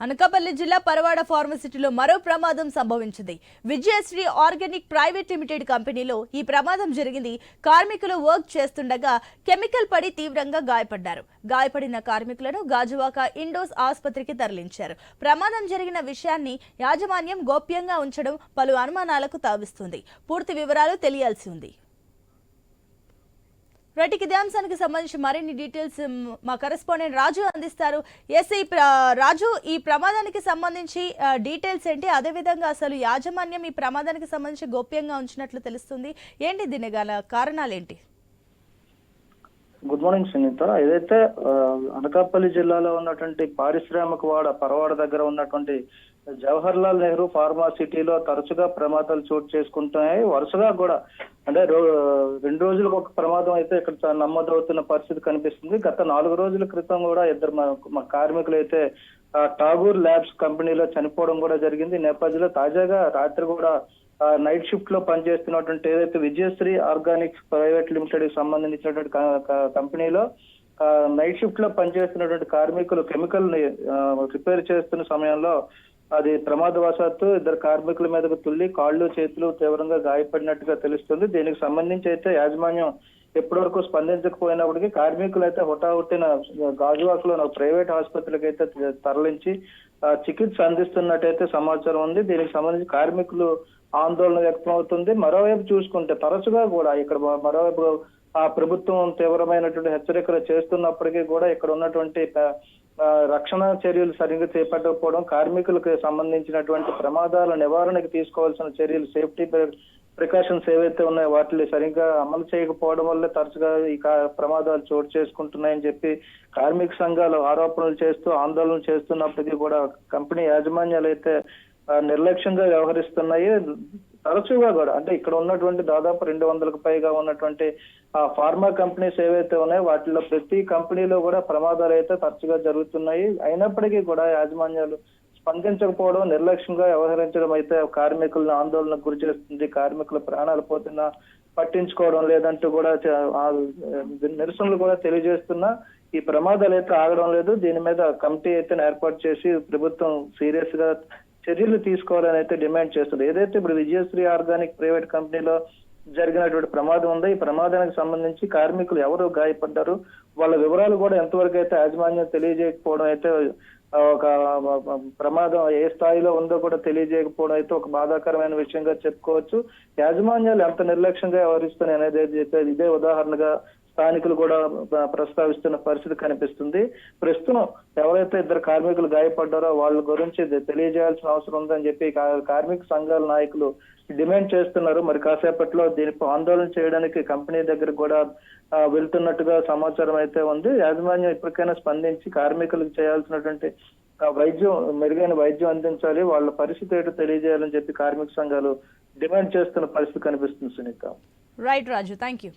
అనకాపల్లి జిల్లా పరవాడ ఫార్మసిటీలో మరో ప్రమాదం సంభవించింది. విజయశ్రీ ఆర్గానిక్ ప్రైవేట్ లిమిటెడ్ కంపెనీలో ఈ ప్రమాదం జరిగింది. కార్మికులు వర్క్ చేస్తుండగా కెమికల్ పడి తీవ్రంగా గాయపడ్డారు. గాయపడిన కార్మికులను గాజువాక ఇండోస్ ఆసుపత్రికి తరలించారు. ప్రమాదం జరిగిన విషయాన్ని యాజమాన్యం గోప్యంగా ఉంచడం పలు అనుమానాలకు తావిస్తుంది. పూర్తి వివరాలు తెలియాల్సి ఉంది. రైట్, ఇదే అంశానికి సంబంధించి మరిన్ని డీటెయిల్స్ మా కరెస్పాండెంట్ రాజు అందిస్తారు. రాజు, ఈ ప్రమాదానికి సంబంధించి డీటెయిల్స్ ఏంటి? అదేవిధంగా అసలు యాజమాన్యం ఈ ప్రమాదానికి సంబంధించి గోప్యంగా ఉంచినట్లు తెలుస్తుంది. ఏంటి దీని గల కారణాలు ఏంటి? Good morning Sunitha. ఏదైతే అనకాపల్లి జిల్లాలో ఉన్నటువంటి పారిశ్రామిక పరవాడ దగ్గర ఉన్నటువంటి జవహర్ లాల్ నెహ్రూ ఫార్మాసిటీలో తరచుగా ప్రమాదాలు చోటు చేసుకుంటున్నాయి. వరుసగా కూడా అంటే 2 రోజులకు ఒక ప్రమాదం అయితే ఇక్కడ నమోదవుతున్న పరిస్థితి కనిపిస్తుంది. గత 4 రోజుల క్రితం కూడా ఇద్దరు మా కార్మికులు అయితే ఠాగూర్ ల్యాబ్స్ కంపెనీలో చనిపోవడం కూడా జరిగింది. ఈ నేపథ్యంలో తాజాగా రాత్రి కూడా నైట్ షిఫ్ట్ లో పనిచేస్తున్నటువంటి ఏదైతే విజయశ్రీ ఆర్గానిక్ ప్రైవేట్ లిమిటెడ్ కి సంబంధించినటువంటి కంపెనీలో నైట్ షిఫ్ట్ లో పనిచేస్తున్నటువంటి కార్మికులు కెమికల్ ని రిపేర్ చేస్తున్న సమయంలో అది ప్రమాదవశాత్తు 2 కార్మికుల మీదకు తుల్లి కాళ్ళు చేతులు తీవ్రంగా గాయపడినట్టుగా తెలుస్తుంది. దీనికి సంబంధించి అయితే యాజమాన్యం ఎప్పటి వరకు స్పందించకపోయినప్పటికీ కార్మికులు అయితే హుటాహుట్టిన గాజువాకలో ప్రైవేట్ ఆసుపత్రికి అయితే తరలించి చికిత్స అందిస్తున్నట్టయితే సమాచారం ఉంది. దీనికి సంబంధించి కార్మికులు ఆందోళన వ్యక్తమవుతుంది. మరోవైపు చూసుకుంటే తరచుగా కూడా ఇక్కడ మరోవైపు ప్రభుత్వం తీవ్రమైనటువంటి హెచ్చరికలు చేస్తున్నప్పటికీ కూడా ఇక్కడ ఉన్నటువంటి రక్షణ చర్యలు సరిగ్గా చేపట్టకపోవడం, కార్మికులకు సంబంధించినటువంటి ప్రమాదాల నివారణకు తీసుకోవాల్సిన చర్యలు, సేఫ్టీ ప్రికాషన్స్ ఏవైతే ఉన్నాయో వాటిని సరిగ్గా అమలు చేయకపోవడం వల్ల తరచుగా ఈ ప్రమాదాలు చోటు చేసుకుంటున్నాయని చెప్పి కార్మిక సంఘాలు ఆరోపణలు చేస్తూ ఆందోళన చేస్తున్నప్పటికీ కూడా కంపెనీ యాజమాన్యాలు అయితే నిర్లక్ష్యంగా వ్యవహరిస్తున్నాయి. తరచుగా కూడా అంటే ఇక్కడ ఉన్నటువంటి దాదాపు 200కు పైగా ఉన్నటువంటి ఫార్మా కంపెనీస్ ఏవైతే ఉన్నాయో వాటిలో ప్రతి కంపెనీలో కూడా ప్రమాదాలు అయితే తరచుగా జరుగుతున్నాయి. అయినప్పటికీ కూడా యాజమాన్యాలు స్పందించకపోవడం, నిర్లక్ష్యంగా వ్యవహరించడం అయితే కార్మికులను ఆందోళనకు గురి చేస్తుంది. కార్మికుల ప్రాణాలు పోతున్నా పట్టించుకోవడం లేదంటూ కూడా నిరసనలు కూడా తెలియజేస్తున్నా ఈ ప్రమాదాలు అయితే ఆగడం లేదు. దీని మీద కమిటీ అయితే ఏర్పాటు చేసి ప్రభుత్వం సీరియస్ గా చర్యలు తీసుకోవాలని అయితే డిమాండ్ చేస్తుంది. ఏదైతే ఇప్పుడు విజయశ్రీ ఆర్గానిక్ ప్రైవేట్ కంపెనీలో జరిగినటువంటి ప్రమాదం ఉందో ఈ ప్రమాదానికి సంబంధించి కార్మికులు ఎవరు గాయపడ్డారు, వాళ్ళ వివరాలు కూడా ఎంతవరకు అయితే యాజమాన్యం తెలియజేయకపోవడం అయితే ఒక ప్రమాదం ఏ స్థాయిలో ఉందో కూడా తెలియజేయకపోవడం అయితే ఒక బాధాకరమైన విషయంగా చెప్పుకోవచ్చు. యాజమాన్యాలు ఎంత నిర్లక్ష్యంగా వ్యవహరిస్తున్నాయి అనేది ఇదే ఉదాహరణగా స్థానికులు కూడా ప్రస్తావిస్తున్న పరిస్థితి కనిపిస్తుంది. ప్రస్తుతం ఎవరైతే 2 కార్మికులు గాయపడ్డారో వాళ్ళ గురించి తెలియజేయాల్సిన అవసరం ఉందని చెప్పి కార్మిక సంఘాల నాయకులు డిమాండ్ చేస్తున్నారు. మరి కాసేపట్లో దీనిపై ఆందోళన చేయడానికి కంపెనీ దగ్గర కూడా వెళ్తున్నట్టుగా సమాచారం అయితే ఉంది. యాజమాన్యం ఇప్పటికైనా స్పందించి కార్మికులకు చేయాల్సినటువంటి మెరుగైన వైద్యం అందించాలి, వాళ్ళ పరిస్థితి ఏంటో తెలియజేయాలని చెప్పి కార్మిక సంఘాలు డిమాండ్ చేస్తున్న పరిస్థితి కనిపిస్తుంది. Sunitha. Right Raju, thank you.